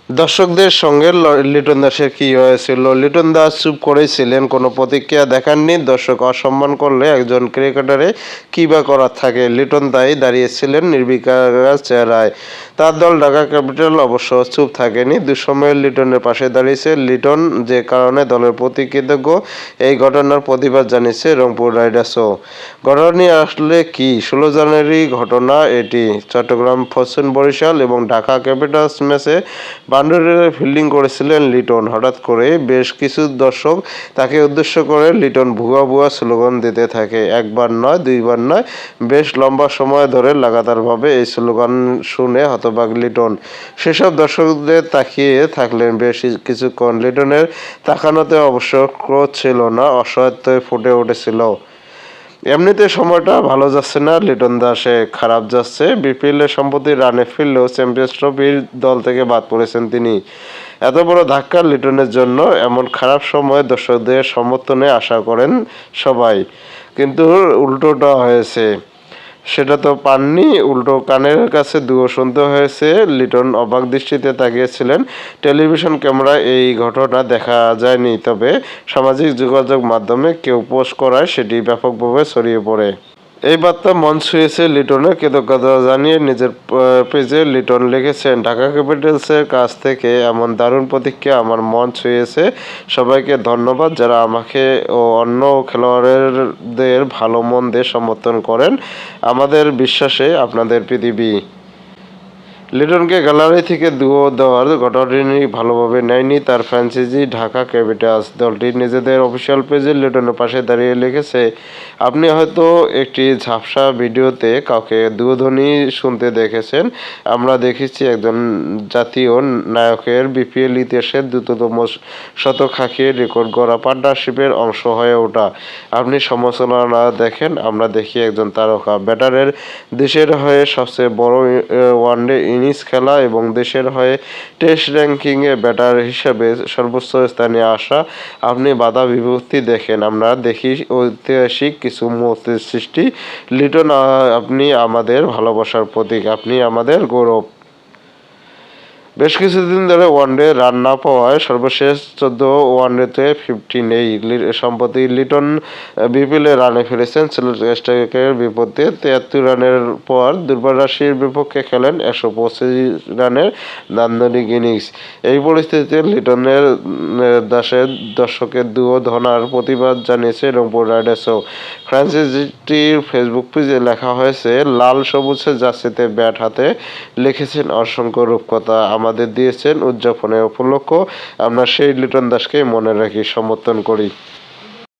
দর্শকদের সঙ্গে লিটন দাসের কি হয়েছিল? লিটন দাস চুপ করেছিলেন, কোনো প্রতিক্রিয়া দেখাননি। দর্শক অসম্মান করলে একজন ক্রিকেটারে কী বা করার থাকে? লিটন তাই দাঁড়িয়েছিলেন নির্বিকার চেহারায়। তার দল ঢাকা ক্যাপিটাল অবশ্য চুপ থাকেনি, দুঃসময়ে লিটনের পাশে দাঁড়িয়েছে। লিটন যে কারণে দলের প্রতি কৃতজ্ঞ, এই ঘটনার প্রতিবাদ জানিয়েছে রংপুর রাইডার্সও। ঘটনাটি আসলে কি? 16 জানুয়ারি ঘটনা এটি। চট্টগ্রাম ফরচুন বরিশাল এবং ঢাকা ক্যাপিটালস ম্যাচে বাউন্ডারিতে ফিল্ডিং করেছিলেন লিটন। হঠাৎ করে বেশ কিছু দর্শক তাকে উদ্দেশ্য করে লিটন ভুয়া ভুয়া স্লোগান দিতে থাকে। একবার নয়, দুইবার নয়, বেশ লম্বা সময় ধরে লাগাতারভাবে এই স্লোগান শুনে হতবাক লিটন। সেসব দর্শকদের তাকিয়ে থাকলেন বেশ কিছুক্ষণ। লিটনের তাকানোতে অবশ্য ক্রোধ ছিল না, অসহায়ত্ব ফুটে উঠেছিল। এমনিতে সময়টা ভালো যাচ্ছে না লিটন দাসে, খারাপ যাচ্ছে। বিপিএলে সম্প্রতি রানে ফিরলেও চ্যাম্পিয়ন্স ট্রফির দল থেকে বাদ পড়েছেন তিনি। এত বড় ধাক্কা লিটনের জন্য। এমন খারাপ সময়ে দর্শকদের সমর্থনে আশা করেন সবাই, কিন্তু উল্টোটা হয়েছে। সেটা তো পাননি, উল্টো কানের কাছে দুয়ো শুনতে হয়েছে। লিটন অবাক দৃষ্টিতে তাকিয়েছিলেন। টেলিভিশন ক্যামেরায় এই ঘটনা দেখা যায়নি, তবে সামাজিক যোগাযোগ মাধ্যমে কেউ পোস্ট করায় সেটি ব্যাপকভাবে ছড়িয়ে পড়ে। এই বার্তা মন ছুঁয়েছে লিটনের। কৃতজ্ঞতা জানিয়ে নিজের পেজে লিটন লিখেছেন, ঢাকা ক্যাপিটালসের কাছ থেকে এমন দারুণ প্রতিক্রিয়া আমার মন ছুঁয়েছে। সবাইকে ধন্যবাদ যারা আমাকে ও অন্য খেলোয়াড়দের ভালো মন্দে সমর্থন করেন। আমাদের বিশ্বাসে আপনাদের পৃথিবী। লিটনকে গ্যালারি থেকে দুয়ো দেওয়ার ঘটনাটি ভালোভাবে নেয়নি তার ফ্র্যাঞ্চাইজি ঢাকা ক্যাপিটালস। দলটি নিজেদের অফিসিয়াল পেজে লিটনের পাশে দাঁড়িয়ে লিখেছে, আপনি হয়তো একটি ঝাপসা ভিডিওতে কাউকে দুধ্বনি শুনতে দেখেছেন। আমরা দেখেছি একজন জাতীয় নায়কের বিপিএল ইতিহাসের দ্রুততম শতক হাঁকিয়ে রেকর্ড গড়া পার্টনারশিপের অংশ হয়ে ওঠা। আপনি সমালোচনা দেখেন, আমরা দেখি একজন তারকা ব্যাটারের দেশের হয়ে সবচেয়ে বড় ওয়ানডে ইনিংস খেলা এবং দেশের হয়ে টেস্ট র্যাঙ্কিংয়ে ব্যাটার হিসেবে সর্বোচ্চ স্থানে আসা। আপনি বাধা বিভক্তি দেখেন, আমরা দেখি ঐতিহাসিক কিছু মুহূর্তের সৃষ্টি। লিটন, আপনি আমাদের ভালোবাসার প্রতীক, আপনি আমাদের গৌরব। বেশ কিছুদিন ধরে ওয়ানডে রান না পাওয়ায় সর্বশেষ 14 ওয়ানডেতে 50 নেই। সম্প্রতি লিটন বিপিএলে রানে ফিরেছেন সিলেট স্ট্রাইকারের বিপক্ষে। 73 রানের পর দুর্বার বিপক্ষে খেলেন 125 রানের নান্দনিক ইনিংস। এই পরিস্থিতিতে লিটনের দাসের দর্শকের দুয়ো ধনার প্রতিবাদ জানিয়েছে রংপুর রাইডার্সও। ফ্র্যাঞ্চাইজিটির ফেসবুক পেজে লেখা হয়েছে, লাল সবুজের জার্সিতে ব্যাট হাতে লিখেছেন অসংখ্য রূপকথা, আমাদের দিয়েছেন উদযাপনের উপলক্ষ। আমরা সেই লিটন দাসকে মনে রাখি, সমর্থন করি।